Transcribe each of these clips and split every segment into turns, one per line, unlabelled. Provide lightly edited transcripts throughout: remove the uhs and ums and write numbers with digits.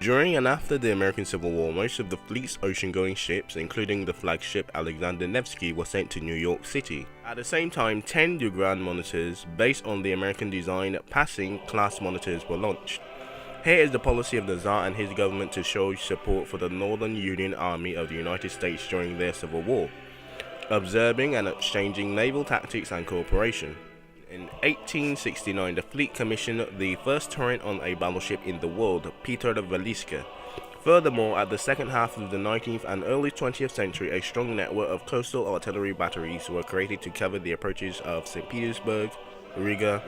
During and after the American Civil War, most of the fleet's ocean-going ships, including the flagship L.A.S.T, were sent to New York City. At the same time, 10 new Grand monitors, based on the American design passing-class monitors, were launched. Here is the policy of the Tsar and his government to show support for the Northern Union Army of the United States during their Civil War, observing and exchanging naval tactics and cooperation. In 1869, the fleet commissioned the first turret on a battleship in the world, Peter Veliska. Furthermore, at the second half of the 19th and early 20th century, a strong network of coastal artillery batteries were created to cover the approaches of St. Petersburg, Riga,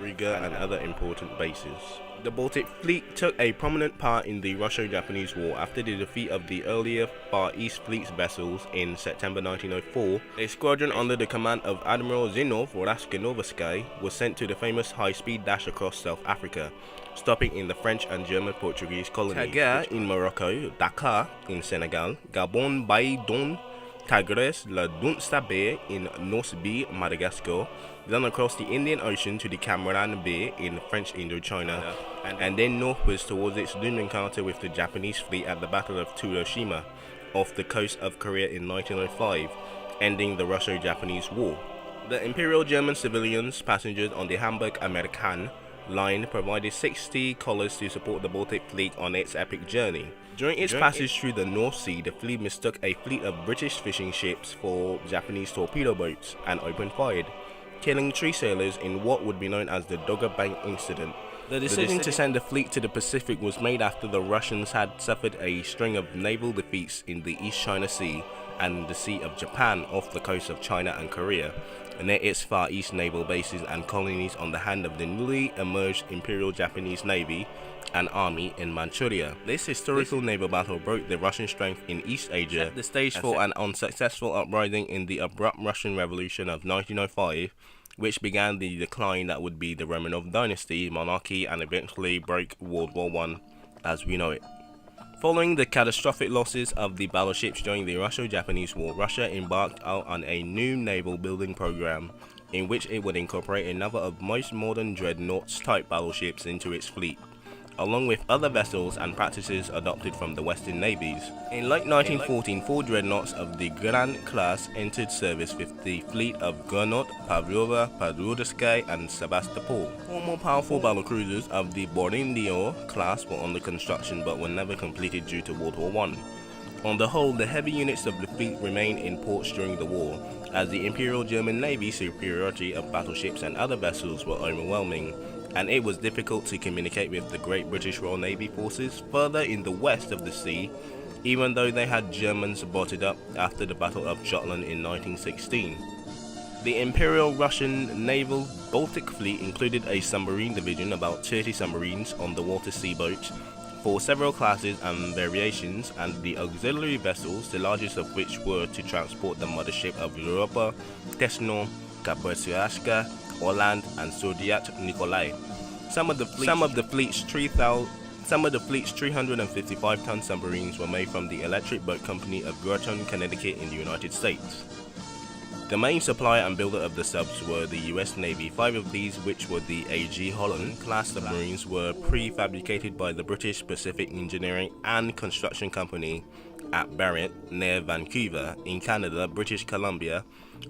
and other important bases. The Baltic Fleet took a prominent part in the Russo-Japanese War. After the defeat of the earlier Far East Fleet's vessels in September 1904, a squadron under the command of Admiral Zinov Raskinovsky was sent to the famous high-speed dash across South Africa, stopping in the French and German-Portuguese colonies, Tangier in Morocco, Dakar in Senegal, Gabon, Baïdon, Tigres, La Dunsta Bay in North Bay, Madagascar, then across the Indian Ocean to the Cameron Bay in French Indochina, and then northwards towards its doomed encounter with the Japanese fleet at the Battle of Tsushima off the coast of Korea in 1905, ending the Russo-Japanese War. The Imperial German civilians passengers on the Hamburg-American line provided 60 colors to support the Baltic Fleet on its epic journey. During its passage through the North Sea, the fleet mistook a fleet of British fishing ships for Japanese torpedo boats and opened fire, killing 3 sailors in what would be known as the Dogger Bank incident. The decision to send the fleet to the Pacific was made after the Russians had suffered a string of naval defeats in the East China Sea and the Sea of Japan off the coast of China and Korea, near its Far East naval bases and colonies on the hand of the newly emerged Imperial Japanese Navy and Army in Manchuria. This historical naval battle broke the Russian strength in East Asia, set the stage for an unsuccessful uprising in the abrupt Russian Revolution of 1905, which began the decline that would be the Romanov dynasty, monarchy, and eventually broke World War I as we know it. Following the catastrophic losses of the battleships during the Russo-Japanese War, Russia embarked out on a new naval building program in which it would incorporate a number of most modern dreadnoughts-type battleships into its fleet, along with other vessels and practices adopted from the Western navies. In late 1914, 4 dreadnoughts of the Grand class entered service with the fleet of Gernot, Pavlova, Pavlovsky, and Sebastopol. 4 more powerful battlecruisers of the Borodino class were under construction but were never completed due to World War I. On the whole, the heavy units of the fleet remained in ports during the war, as the Imperial German Navy's superiority of battleships and other vessels were overwhelming, and it was difficult to communicate with the Great British Royal Navy forces further in the west of the sea, even though they had Germans bottled up after the Battle of Jutland in 1916. The Imperial Russian Naval Baltic Fleet included a submarine division, about 30 submarines on the water sea boats, for several classes and variations, and the auxiliary vessels, the largest of which were to transport the mothership of Europa, Tesno, Kapotsyashka, Orland, and Soviet Nikolai. Some of the fleet's 355-ton submarines were made from the Electric Boat Company of Groton, Connecticut in the United States. The main supplier and builder of the subs were the US Navy. 5 of these, which were the A.G. Holland class submarines, were prefabricated by the British Pacific Engineering and Construction Company at Barrett, near Vancouver, in Canada, British Columbia.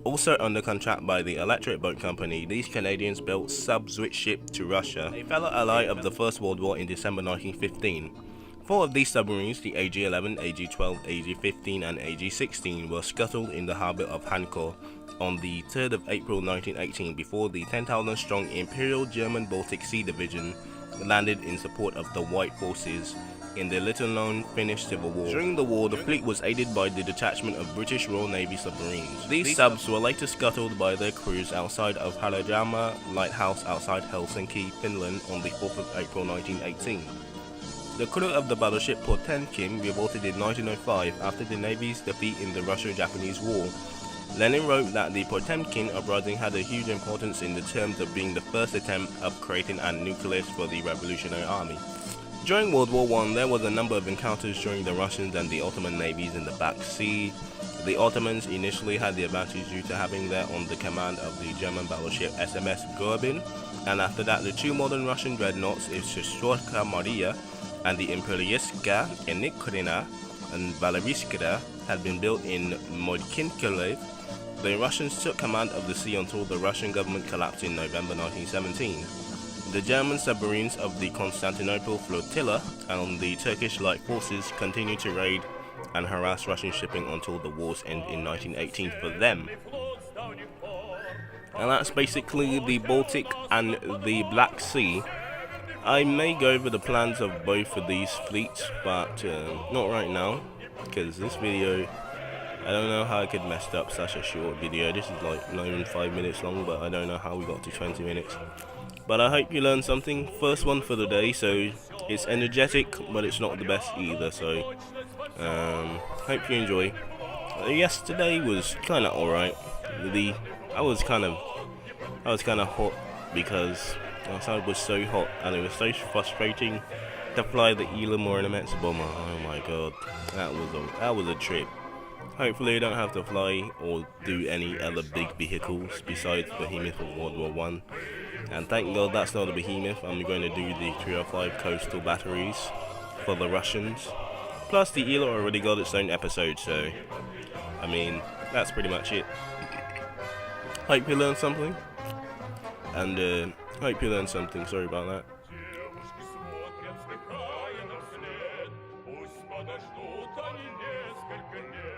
Also under contract by the Electric Boat Company, these Canadians built subs which shipped to Russia, a fellow ally of the First World War, in December 1915. 4 of these submarines, the AG-11, AG-12, AG-15, and AG-16, were scuttled in the harbour of Hanko on the 3rd of April 1918 before the 10,000-strong Imperial German Baltic Sea Division landed in support of the White Forces in the little-known Finnish Civil War. During the war, the fleet was aided by the detachment of British Royal Navy submarines. These subs were later scuttled by their crews outside of Halajama Lighthouse outside Helsinki, Finland on the 4th of April 1918. The crew of the battleship Potemkin revolted in 1905 after the Navy's defeat in the Russo-Japanese War. Lenin wrote that the Potemkin uprising had a huge importance in the terms of being the first attempt of creating a nucleus for the Revolutionary Army. During World War I, there was a number of encounters during the Russians and the Ottoman navies in the Black Sea. The Ottomans initially had the advantage due to having there on the command of the German battleship SMS Gorbin, and after that the 2 modern Russian dreadnoughts, Ishishorka Maria and the Imperialiska, Enikrina, and Valeriskida had been built in Modkinkilev, the Russians took command of the sea until the Russian government collapsed in November 1917. The German submarines of the Constantinople flotilla and the Turkish light forces continued to raid and harass Russian shipping until the war's end in 1918 for them. And that's basically the Baltic and the Black Sea. I may go over the plans of both of these fleets, but not right now, because this video, I don't know how I could mess up such a short video. This is like not even 5 minutes long, but I don't know how we got to 20 minutes. But I hope you learned something. First one for the day, so it's energetic, but it's not the best either, so hope you enjoy. Yesterday was kind of alright. I was kind of hot because outside was so hot and it was so frustrating to fly the Elam Ornaments bomber. Oh my god, that was a trip. Hopefully I don't have to fly or do any other big vehicles besides Behemoth of World War One. And thank God that's not a Behemoth. I'm going to do the 305 coastal batteries for the Russians. Plus the Ela already got its own episode, so I mean that's pretty much it. Hope you learned something. And hope you learned something. Sorry about that.
Пусть подождут они несколько лет.